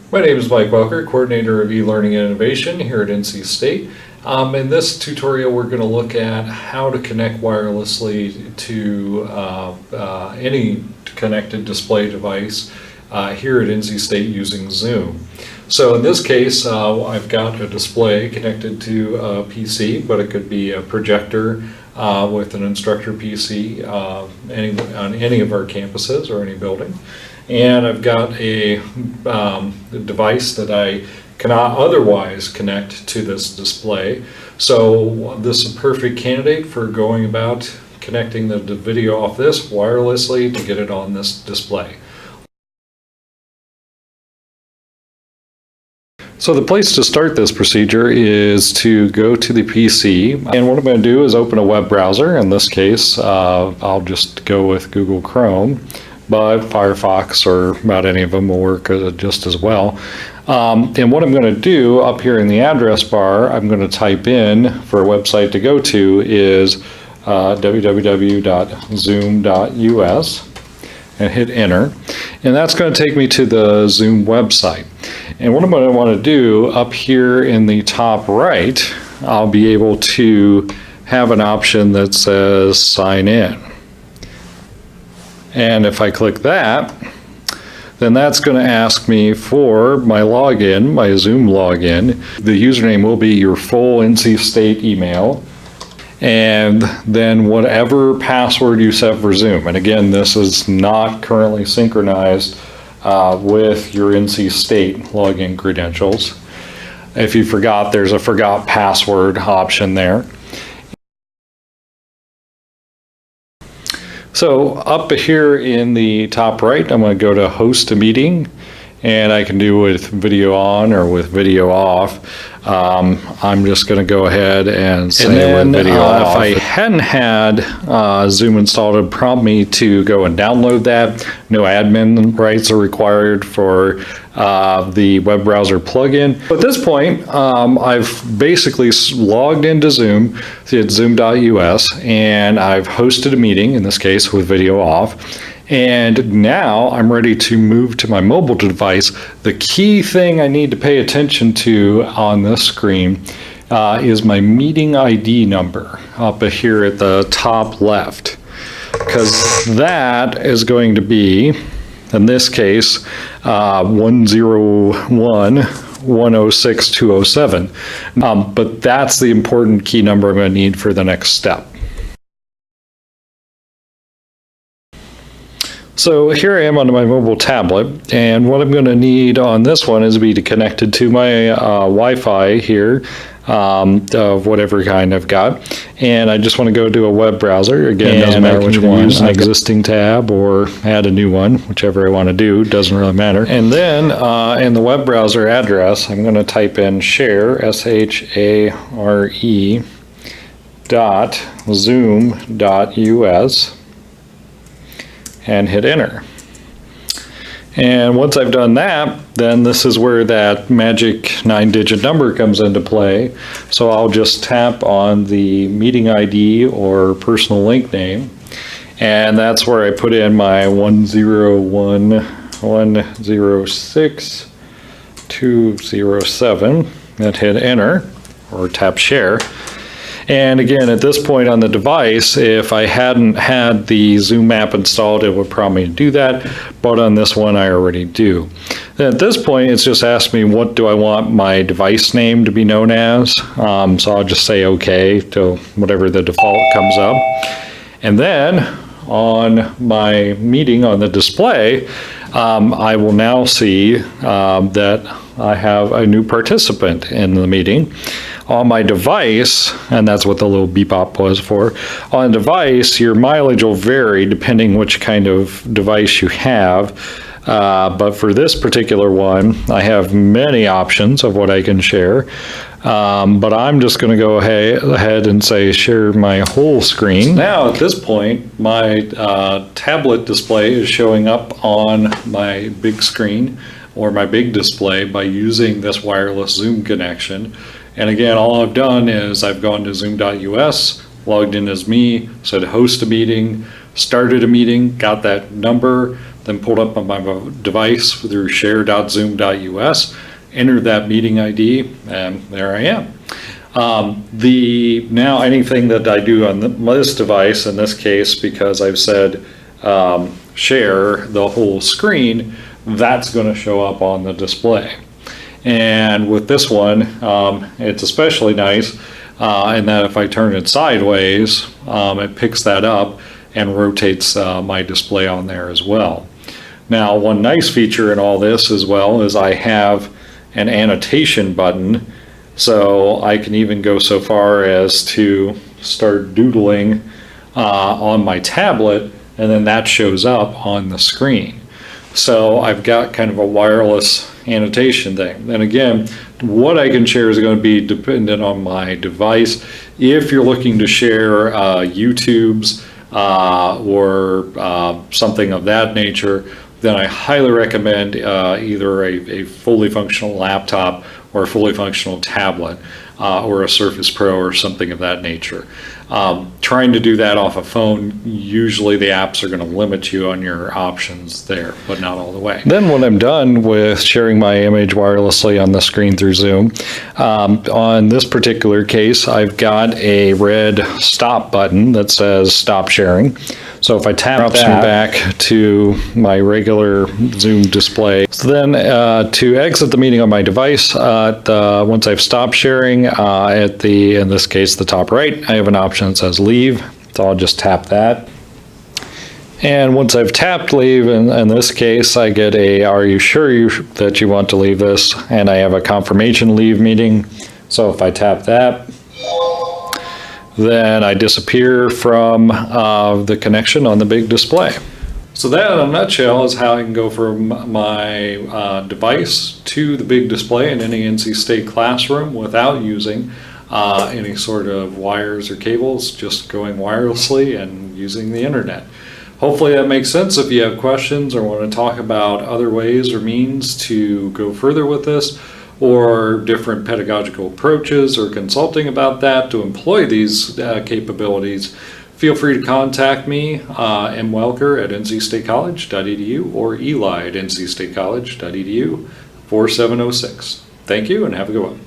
My name is Mike Welker, Coordinator of E-Learning and Innovation here at NC State. In this tutorial, we're going to look at how to connect wirelessly to any connected display device here at NC State using Zoom. So in this case, I've got a display connected to a PC, but it could be a projector with an instructor PC on any of our campuses or any building. And I've got a device that I cannot otherwise connect to this display. So this is a perfect candidate for going about connecting the video off this wirelessly to get it on this display. So the place to start this procedure is to go to the PC, and what I'm going to do is open a web browser. In this case, I'll just go with Google Chrome, but Firefox or about any of them will work just as well. And what I'm going to do up here in the address bar, I'm going to type in for a website to go to is www.zoom.us and hit enter. And that's going to take me to the Zoom website. And what I'm going to want to do up here in the top right, I'll be able to have an option that says sign in. And if I click that, then that's going to ask me for my login, my Zoom login. The username will be your full NC State email, and then whatever password you set for Zoom. And again, this is not currently synchronized with your NC State login credentials. If you forgot, there's a forgot password option there. So up here in the top right, I'm going to go to host a meeting, and I can do with video on or with video off. I'm just going to go ahead and say with video off. If I hadn't had Zoom installed, it would prompt me to go and download that. No admin rights are required for the web browser plugin. At this point, I've basically logged into Zoom at zoom.us, and I've hosted a meeting, in this case with video off. And now I'm ready to move to my mobile device. The key thing I need to pay attention to on this screen is my meeting ID number up here at the top left, because that is going to be, in this case, 101-106-207. But that's the important key number I'm going to need for the next step. So here I am on my mobile tablet, and what I'm going to need on this one is to be connected to my Wi-Fi here of whatever kind I've got, and I just want to go to a web browser. Again, doesn't matter which one, use an existing tab or add a new one, whichever I want to do, doesn't really matter. And then in the web browser address, I'm going to type in share, S-H-A-R-E, .zoom.us, and hit enter. And once I've done that, then this is where that magic 9-digit number comes into play. So I'll just tap on the meeting ID or personal link name, and that's where I put in my 101-106-207 and hit enter or tap share. And again, at this point on the device, if I hadn't had the Zoom app installed, it would prompt me to do that, but on this one I already do. Then at this point, it's just asked me what do I want my device name to be known as. So I'll just say OK to whatever the default comes up. And then on my meeting on the display, I will now see that I have a new participant in the meeting. On my device, and that's what the little beep bop was for, on a device, your mileage will vary depending which kind of device you have. But for this particular one, I have many options of what I can share. But I'm just going to go ahead and say share my whole screen. Now at this point, my tablet display is showing up on my big screen or my big display by using this wireless Zoom connection. And again, all I've done is I've gone to zoom.us, logged in as me, said host a meeting, started a meeting, got that number, then pulled up on my device through share.zoom.us, entered that meeting ID, and there I am. Now anything that I do on this device, in this case, because I've said share the whole screen, that's going to show up on the display. And with this one, it's especially nice in that if I turn it sideways, it picks that up and rotates my display on there as well. Now, one nice feature in all this as well is I have an annotation button, so I can even go so far as to start doodling on my tablet, and then that shows up on the screen. So I've got kind of a wireless annotation thing. And again, what I can share is going to be dependent on my device. If you're looking to share YouTube's or something of that nature, then I highly recommend either a fully functional laptop or a fully functional tablet or a Surface Pro or something of that nature. Trying to do that off a phone, usually the apps are going to limit you on your options there, but not all the way. Then when I'm done with sharing my image wirelessly on the screen through Zoom, on this particular case, I've got a red stop button that says stop sharing. So if I tap that, me back to my regular Zoom display. So then to exit the meeting on my device, once I've stopped sharing, in this case, the top right, I have an option that says leave. So I'll just tap that. And once I've tapped leave, in this case, I get a, are you sure that you want to leave this? And I have a confirmation leave meeting. So if I tap that, then I disappear from the connection on the big display. So that, in a nutshell, is how I can go from my device to the big display in any NC State classroom without using any sort of wires or cables, just going wirelessly and using the internet. Hopefully that makes sense. If you have questions or want to talk about other ways or means to go further with this, or different pedagogical approaches, or consulting about that to employ these capabilities, feel free to contact me, M. Welker at ncstatecollege.edu or Eli at ncstatecollege.edu 4706. Thank you and have a good one.